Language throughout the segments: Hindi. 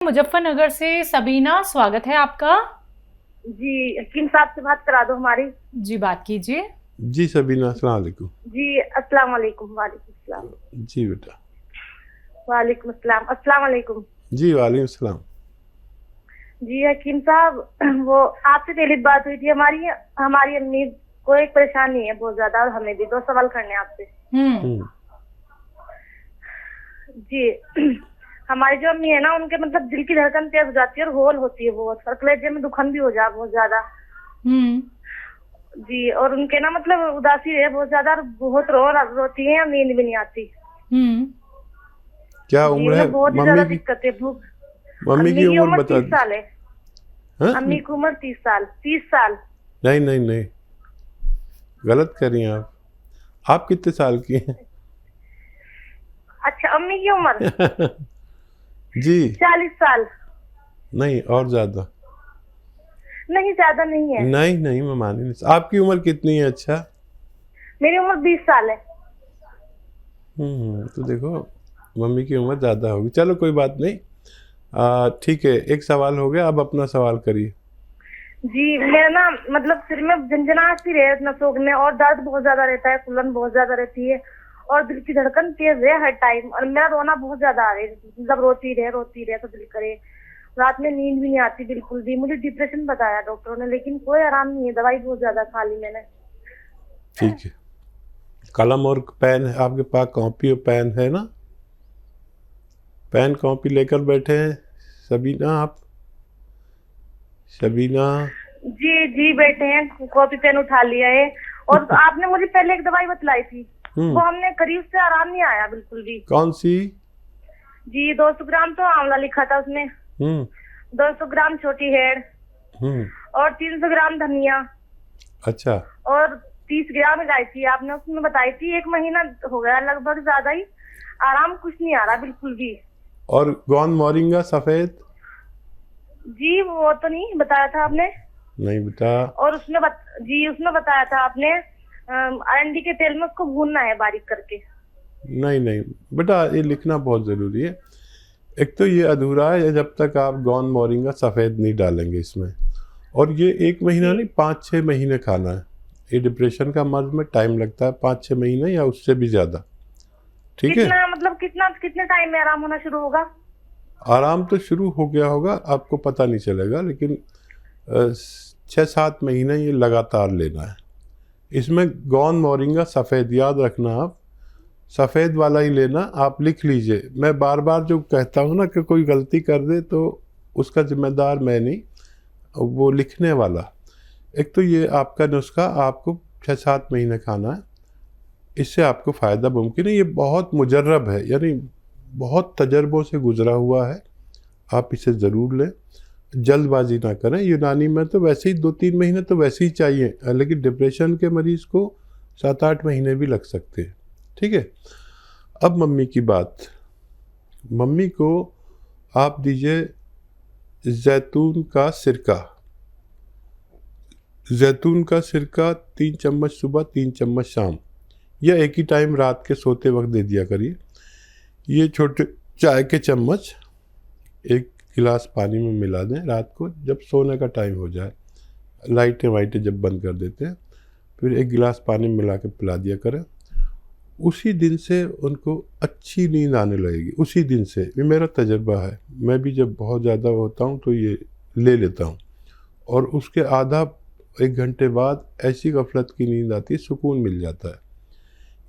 मुजफ्फरनगर से सबीना, स्वागत है आपका। जी हकीम साहब से बात करा दो हमारी। जी बात कीजिए। जी सबीना, अस्सलाम वालेकुम। जी अस्सलाम वालेकुम। वालेकुम अस्सलाम। जी बेटा। वालेकुम अस्सलाम। अस्सलाम वालेकुम। जी वालेकुम अस्सलाम। जी हकीम साहब, वो आपसे पहले बात हुई थी हमारी हमारी अम्मी को एक परेशानी है बहुत ज्यादा, और हमें भी 2 सवाल करने हैं आपसे। जी हमारी जो अम्मी है ना, उनके मतलब दिल की धड़कन तेज हो जाती है और होल होती है बहुत, और कलेजे में दुखन भी हो जा बहुत ज्यादा। जी, और उनके ना मतलब उदासी है बहुत ज्यादा, बहुत रोती है, नींद भी नहीं आती। क्या उम्र है बहुत ही ज्यादा दिक्कत है। भूख। मम्मी की उम्र बता 30 साल है। अम्मी की उम्र 30 साल। 30 साल। नहीं नहीं नहीं, गलत कर रही हैं आप कितने साल की हैं? अच्छा, अम्मी की उम्र जी 40 साल। नहीं, और ज्यादा। नहीं, ज्यादा नहीं है। नहीं नहीं, मैं मान ही नहीं। आपकी उम्र कितनी है? अच्छा, मेरी उम्र 20 साल है। तो देखो मम्मी की उम्र ज्यादा होगी। चलो कोई बात नहीं, ठीक है, एक सवाल हो गया, अब अपना सवाल करिए। जी, मेरा ना मतलब सिर में झंझनाहट सी रहे नसों में, और दर्द बहुत ज्यादा रहता है, फुलन बहुत ज्यादा रहती है, और दिल की धड़कन तेज है हर टाइम, और मेरा रोना बहुत ज्यादा आ रहा है, मतलब रोती रहे तो दिल करे। रात में नींद भी नहीं आती बिल्कुल भी। मुझे डिप्रेशन बताया डॉक्टरों ने, लेकिन कोई आराम नहीं है, दवाई बहुत ज्यादा खा ली मैंने। ठीक है, कलम और पेन है आपके पास? कॉपी और पेन है ना? पेन कॉपी लेकर बैठे हैं सबीना आप? सबीना जी जी बैठे हैं, कॉपी पेन उठा लिया है। और आपने मुझे पहले एक दवाई बतलाई थी, वो हमने करीब से आराम नहीं आया बिल्कुल भी। कौन सी? जी 200 ग्राम तो आंवला लिखा था उसमें, 200 ग्राम छोटी हेड़, और 300 ग्राम धनिया। अच्छा। और 30 ग्राम इलायची आपने उसमें बताई थी। 1 महीना हो गया लगभग, ज्यादा ही आराम कुछ नहीं आ रहा बिल्कुल भी। और गोंद मोरिंगा सफेद? जी वो तो नहीं बताया था आपने। नहीं बेटा। और उसमें उसमें बताया था आपने अरंडी के तेल में उसको भूनना है बारीक करके। नहीं नहीं बेटा, ये लिखना बहुत ज़रूरी है। एक तो ये अधूरा है जब तक आप गोंद मोरिंगा सफ़ेद नहीं डालेंगे इसमें, और ये 1 महीना नहीं, 5-6 महीने खाना है। ये डिप्रेशन का मर्ज में टाइम लगता है, 5-6 महीने या उससे भी ज़्यादा। ठीक है, मतलब कितने टाइम में आराम होना शुरू होगा? आराम तो शुरू हो गया होगा, आपको पता नहीं चलेगा, लेकिन 6-7 महीने ये लगातार लेना है। इसमें गोंद मोरिंगा सफ़ेद, याद रखना आप, सफ़ेद वाला ही लेना। आप लिख लीजिए। मैं बार बार जो कहता हूँ ना कि कोई गलती कर दे तो उसका जिम्मेदार मैं नहीं, वो लिखने वाला। एक तो ये आपका नुस्खा आपको 6-7 महीने खाना है, इससे आपको फ़ायदा मुमकिन है। ये बहुत मुजर्रब है, यानी बहुत तजर्बों से गुजरा हुआ है। आप इसे ज़रूर लें, जल्दबाजी ना करें। यूनानी में तो वैसे ही 2-3 महीने तो वैसे ही चाहिए, लेकिन डिप्रेशन के मरीज़ को 7-8 महीने भी लग सकते हैं। ठीक है, अब मम्मी की बात। मम्मी को आप दीजिए जैतून का सिरका। जैतून का सिरका 3 चम्मच सुबह, 3 चम्मच शाम, या एक ही टाइम रात के सोते वक्त दे दिया करिए। ये छोटे चाय के चम्मच 1 गिलास पानी में मिला दें रात को, जब सोने का टाइम हो जाए, लाइटें वाइटें जब बंद कर देते हैं, फिर 1 गिलास पानी मिला के पिला दिया करें। उसी दिन से उनको अच्छी नींद आने लगेगी, उसी दिन से। ये मेरा तजर्बा है, मैं भी जब बहुत ज़्यादा होता हूँ तो ये ले लेता हूँ, और उसके आधा 1 घंटे बाद ऐसी गफलत की नींद आती है, सुकून मिल जाता है।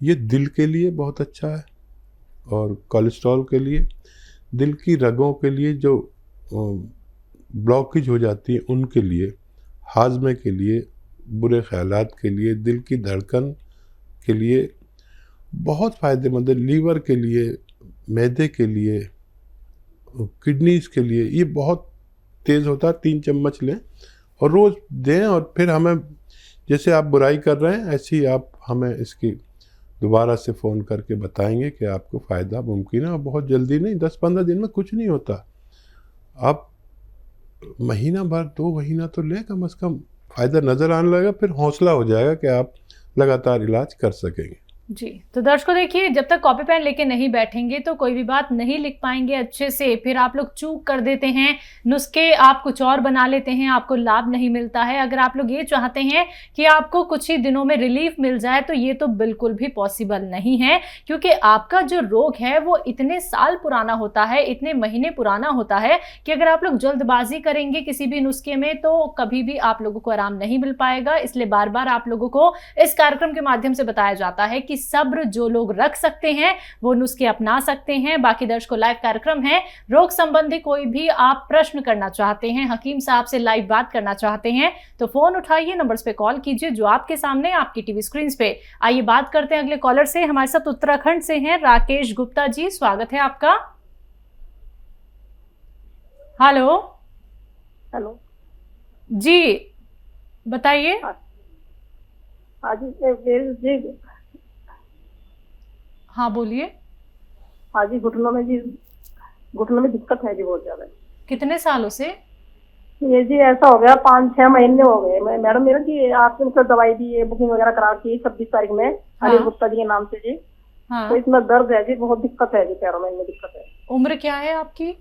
ये दिल के लिए बहुत अच्छा है, और कोलेस्ट्रॉल के लिए, दिल की रगों के लिए जो ब्लॉकेज हो जाती है उनके लिए, हाजमे के लिए, बुरे ख्यालात के लिए, दिल की धड़कन के लिए बहुत फ़ायदेमंद है। लीवर के लिए, मैदे के लिए, किडनीज़ के लिए ये बहुत तेज़ होता है। 3 चम्मच लें और रोज़ दें, और फिर हमें, जैसे आप बुराई कर रहे हैं ऐसे ही आप हमें इसकी दोबारा से फ़ोन करके बताएंगे कि आपको फ़ायदा मुमकिन है। और बहुत जल्दी नहीं, 10-15 दिन में कुछ नहीं होता। आप महीना भर, 2 महीना तो लें कम से कम, फ़ायदा नज़र आने लगेगा, फिर हौसला हो जाएगा कि आप लगातार इलाज कर सकेंगे। जी, तो दर्शकों देखिए, जब तक कॉपी पेन लेके नहीं बैठेंगे तो कोई भी बात नहीं लिख पाएंगे अच्छे से। फिर आप लोग चूक कर देते हैं, नुस्खे आप कुछ और बना लेते हैं, आपको लाभ नहीं मिलता है। अगर आप लोग ये चाहते हैं कि आपको कुछ ही दिनों में रिलीफ मिल जाए तो ये तो बिल्कुल भी पॉसिबल नहीं है, क्योंकि आपका जो रोग है वो इतने साल पुराना होता है, इतने महीने पुराना होता है कि अगर आप लोग जल्दबाजी करेंगे किसी भी नुस्खे में तो कभी भी आप लोगों को आराम नहीं मिल पाएगा। इसलिए बार बार आप लोगों को इस कार्यक्रम के माध्यम से बताया जाता है कि सब्र जो लोग रख सकते हैं वो नुस्खे अपना सकते हैं। बाकी दर्शकों, लाइव कार्यक्रम है, रोग संबंधी कोई भी आप प्रश्न करना चाहते हैं, हकीम साहब से लाइव बात करना चाहते हैं तो फोन उठाइए, नंबर्स पे कॉल कीजिए जो आपके सामने आपकी टीवी स्क्रीन पे। आइए बात करते हैं अगले कॉलर से। हमारे साथ उत्तराखंड से हैं राकेश गुप्ता जी, स्वागत है आपका। हेलो। हेलो जी बताइए। हाँ जी हाँ बोलिए। हाँ जी, घुटनों में दिक्कत है जी, बहुत ज्यादा। कितने सालों से? ये जी ऐसा हो गया 5-6 महीने हो गए। मैडम मेरा जी आपने मतलब दवाई दी है, बुकिंग वगैरह करा के 26 तारीख में हाँ। अनिल गुप्ता जी के नाम से जी। हाँ। तो इसमें दर्द है जी, बहुत दिक्कत है जी, पैरों में इनमें दिक्कत है। उम्र क्या है आपकी?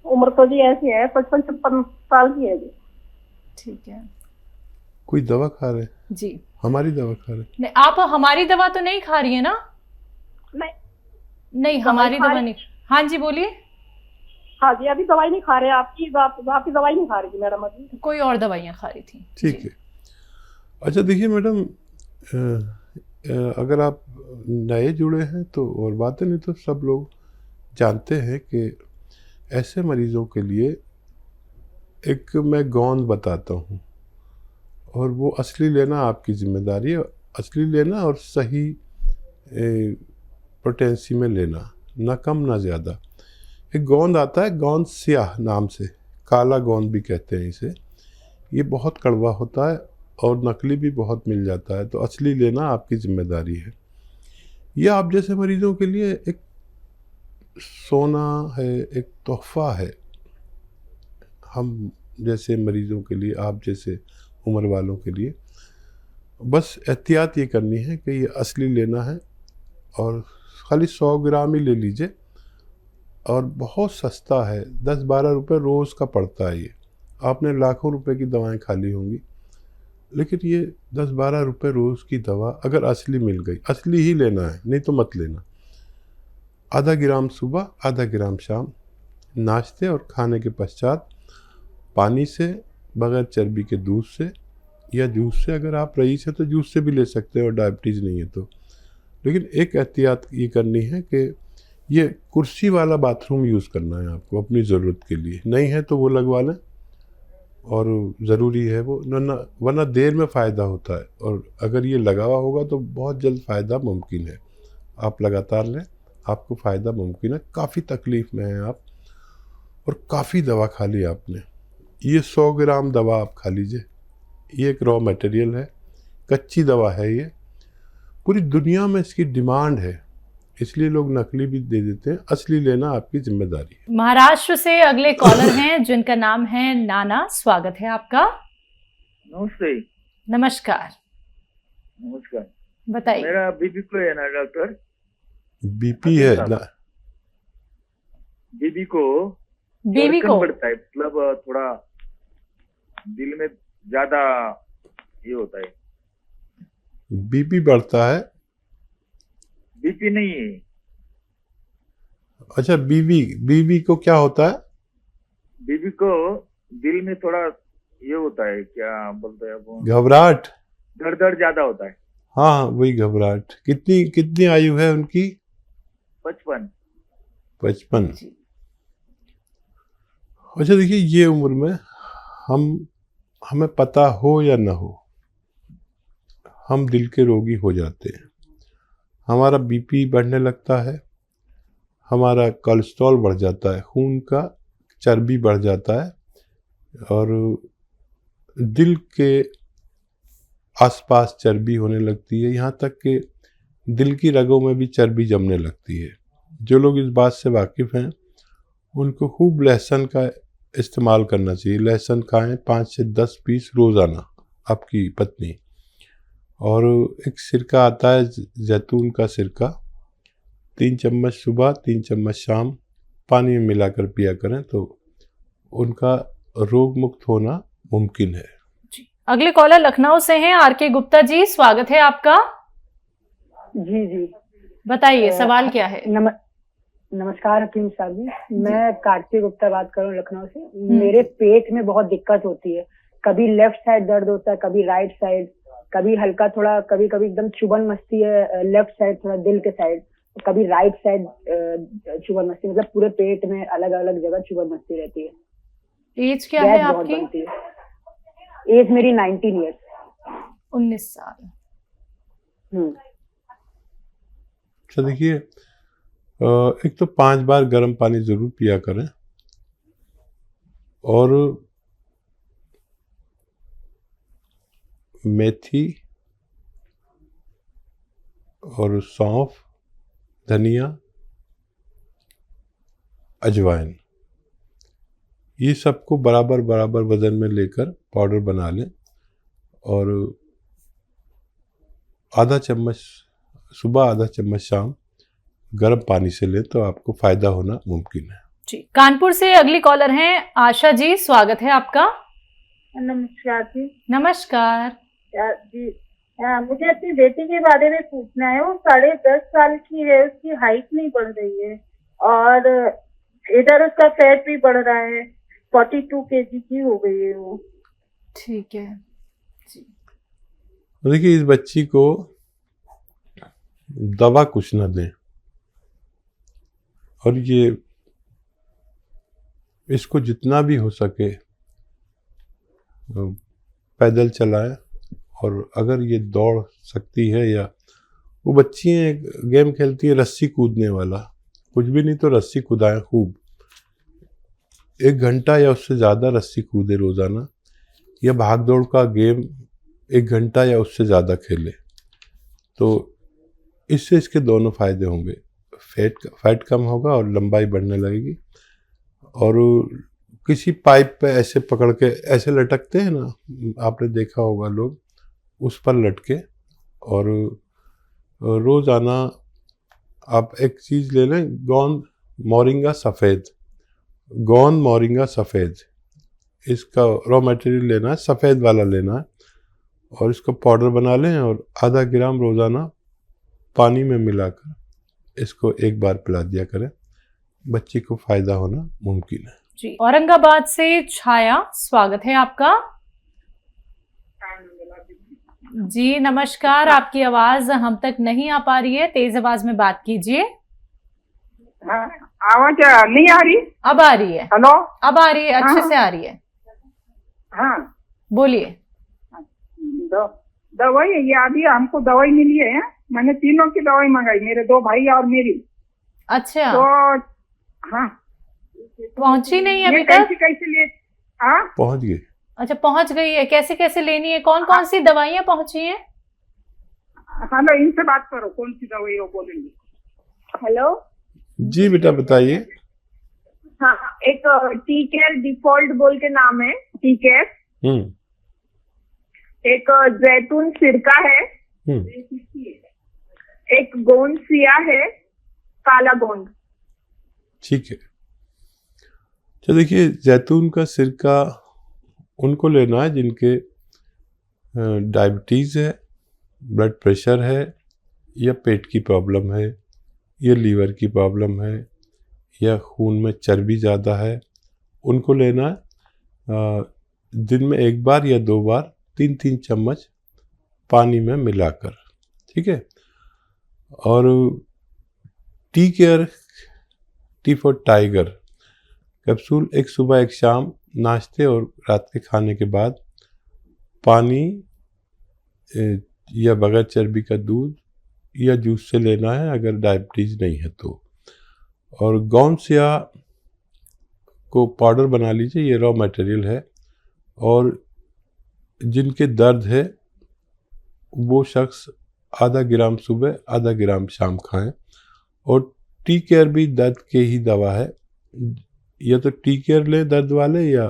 उम्र तो जी ऐसी है 55-56 साल की है जी। ठीक है। कोई दवा खा रहे हैं? जी हमारी दवा खा रहे हैं? नहीं, आप हमारी दवा तो नहीं खा रही है ना? नहीं हमारी दवा नहीं। हाँ जी बोलिए। हाँ जी, अभी दवाई नहीं खा रहे, आपकी दवाई नहीं खा रही थी मैडम, अभी कोई और दवाइयाँ खा रही थी। ठीक है। अच्छा देखिए मैडम, अगर आप नए जुड़े हैं तो और बात है, नहीं तो सब लोग जानते हैं कि ऐसे मरीज़ों के लिए एक मैं गौंद बताता हूँ और वो असली लेना आपकी जिम्मेदारी है। असली लेना और सही पोटेंसी में लेना, ना कम ना ज़्यादा। एक गोंद आता है, गोंद स्याह नाम से, काला गोंद भी कहते हैं इसे। ये बहुत कड़वा होता है और नकली भी बहुत मिल जाता है, तो असली लेना आपकी जिम्मेदारी है। यह आप जैसे मरीज़ों के लिए एक सोना है, एक तोहफ़ा है। हम जैसे मरीज़ों के लिए, आप जैसे उम्र वालों के लिए बस एहतियात ये करनी है कि ये असली लेना है और खाली 100 ग्राम ही ले लीजिए और बहुत सस्ता है, 10-12 रुपये रोज़ का पड़ता है। ये आपने लाखों रुपए की दवाएं खा ली होंगी, लेकिन ये 10-12 रुपये रोज़ की दवा अगर असली मिल गई, असली ही लेना है, नहीं तो मत लेना। आधा ग्राम सुबह, आधा ग्राम शाम, नाश्ते और खाने के पश्चात पानी से, बगैर चर्बी के दूध से या जूस से। अगर आप रईस हैं तो जूस से भी ले सकते हैं और डायबिटीज़ नहीं है तो। लेकिन एक एहतियात ये करनी है कि ये कुर्सी वाला बाथरूम यूज़ करना है आपको अपनी ज़रूरत के लिए। नहीं है तो वो लगवा लें, और ज़रूरी है वो, वरना देर में फ़ायदा होता है, और अगर ये लगा हुआ होगा तो बहुत जल्द फ़ायदा मुमकिन है। आप लगातार लें, आपको फ़ायदा मुमकिन है। काफ़ी तकलीफ़ में हैं आप और काफ़ी दवा खा ली आपने। ये 100 ग्राम दवा आप खा लीजिए। ये एक रॉ मटेरियल है, कच्ची दवा है। ये पूरी दुनिया में इसकी डिमांड है, इसलिए लोग नकली भी दे देते हैं। असली लेना आपकी जिम्मेदारी है। महाराष्ट्र से अगले कॉलर हैं जिनका नाम है नाना, स्वागत है आपका। नमस्ते। नमस्कार। नमस्कार। बताइए। मेरा बीपी को है ना डॉक्टर? बीपी है ना? बीबी को बीवी को बढ़ता है, मतलब थोड़ा दिल में ज्यादा ये होता है। बीपी बढ़ता है? बीपी नहीं है। अच्छा, बीवी को क्या होता है? बीबी को दिल में थोड़ा ये होता है, क्या बोलते हैं वो, घबराहट। दर्द ज्यादा होता है। हाँ वही घबराहट। कितनी आयु है उनकी? 55। अच्छा देखिए, ये उम्र में हमें पता हो या ना हो, हम दिल के रोगी हो जाते हैं। हमारा बीपी बढ़ने लगता है, हमारा कोलेस्ट्रॉल बढ़ जाता है, खून का चर्बी बढ़ जाता है, और दिल के आसपास चर्बी होने लगती है। यहाँ तक कि दिल की रगों में भी चर्बी जमने लगती है। जो लोग इस बात से वाकिफ़ हैं उनको खूब लहसुन का इस्तेमाल करना चाहिए। लहसुन खाएं 5 से 10 पीस रोज़ाना, आपकी पत्नी, और एक सिरका आता है जैतून का सिरका, 3 चम्मच सुबह 3 चम्मच शाम पानी में मिलाकर पिया करें तो उनका रोग मुक्त होना मुमकिन है। जी, अगले कॉलर लखनऊ से हैं आर.के. गुप्ता जी, स्वागत है आपका। जी जी बताइए सवाल क्या है। नमस्कार हकीम साहब जी, मैं कार्तिक गुप्ता बात कर रहा हूँ लखनऊ से। मेरे पेट में बहुत दिक्कत होती है, कभी लेफ्ट साइड दर्द होता है, कभी राइट साइड, कभी हल्का थोड़ा, कभी कभी एकदम चुभन मचती है लेफ्ट साइड थोड़ा दिल के साइड, कभी राइट साइड चुभन मचती, मतलब पूरे पेट में अलग अलग जगह चुभन मचती रहती है। एज क्या है बहुत आपकी? बनती है। एज मेरी 19 ईयर्स। 19 साल। अच्छा देखिए, एक तो 5 बार गर्म पानी ज़रूर पिया करें और मेथी और सौंफ, धनिया, अजवाइन, ये सबको बराबर बराबर वजन में लेकर पाउडर बना लें और आधा चम्मच सुबह आधा चम्मच शाम गर्म पानी से लें तो आपको फायदा होना मुमकिन है। जी, कानपुर से अगली कॉलर हैं आशा जी, स्वागत है आपका। नमस्कार जी। नमस्कार जी, मुझे अपनी बेटी के बारे में पूछना है। वो 10.5 साल की है, उसकी हाइट नहीं बढ़ रही है और इधर उसका फैट भी बढ़ रहा है, 42 kg की हो गई है वो। ठीक है जी। देखिए, इस बच्ची को दवा कुछ न दें और ये इसको जितना भी हो सके पैदल चलाएं और अगर ये दौड़ सकती है या वो बच्ची है गेम खेलती है रस्सी कूदने वाला, कुछ भी नहीं तो रस्सी कूदाएं खूब, 1 घंटा या उससे ज़्यादा रस्सी कूदे रोज़ाना, या भाग दौड़ का गेम 1 घंटा या उससे ज़्यादा खेले तो इससे इसके दोनों फायदे होंगे, फैट कम होगा और लंबाई बढ़ने लगेगी। और किसी पाइप पे ऐसे पकड़ के ऐसे लटकते हैं ना, आपने देखा होगा लोग, उस पर लटके और रोज़ाना आप एक चीज़ ले लें, गोंद मोरिंगा सफ़ेद, गोंद मोरिंगा सफ़ेद, इसका रॉ मटेरियल लेना है, सफ़ेद वाला लेना है और इसको पाउडर बना लें और आधा ग्राम रोज़ाना पानी में मिलाकर इसको 1 बार पिला दिया करें, बच्ची को फ़ायदा होना मुमकिन है। जी, औरंगाबाद से छाया, स्वागत है आपका। जी नमस्कार, आपकी आवाज हम तक नहीं आ पा रही है, तेज आवाज में बात कीजिए। आवाज नहीं आ रही? अब आ रही है। हेलो, अब आ रही है, अच्छे से आ रही है। हाँ बोलिए। दवाई ये अभी हमको दवाई मिली है, मैंने तीनों की दवाई मंगाई, मेरे 2 भाई और मेरी। अच्छा, तो हाँ, पहुंची नहीं अभी तक? कैसे लिए? हाँ पहुंच गई। अच्छा, पहुंच गई है, कैसे कैसे लेनी है, कौन कौन सी दवाइयाँ पहुंची हैं? हेलो, इनसे बात करो, कौन सी दवाई हो बोलेंगे। हेलो जी बेटा बताइए। हाँ, एक टी केयर डिफॉल्ट बोल के नाम है, टी केयर। एक जैतून सिरका है, एक गोंद सिया है, काला गोंद। ठीक है, तो देखिए जैतून का सिरका उनको लेना है जिनके डायबिटीज़ है, ब्लड प्रेशर है, या पेट की प्रॉब्लम है, या लीवर की प्रॉब्लम है, या खून में चर्बी ज़्यादा है, उनको लेना है दिन में 1 बार या 2 बार 3-3 चम्मच पानी में मिलाकर, ठीक है। और tea care, T for tiger capsule, एक सुबह एक शाम नाश्ते और रात के खाने के बाद पानी या बगैर चर्बी का दूध या जूस से लेना है अगर डायबिटीज़ नहीं है तो। और गौनसिया को पाउडर बना लीजिए, ये रॉ मटेरियल है, और जिनके दर्द है वो शख्स आधा ग्राम सुबह आधा ग्राम शाम खाएं। और टी केयर भी दर्द के ही दवा है, या तो टी केयर लें दर्द वाले या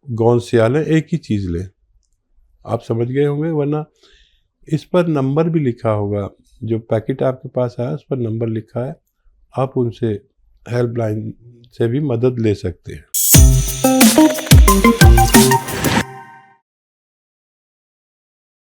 गौनसिया लें, एक ही चीज़ लें, आप समझ गए होंगे, वरना इस पर नंबर भी लिखा होगा, जो पैकेट आपके पास आया उस पर नंबर लिखा है, आप उनसे हेल्पलाइन से भी मदद ले सकते हैं।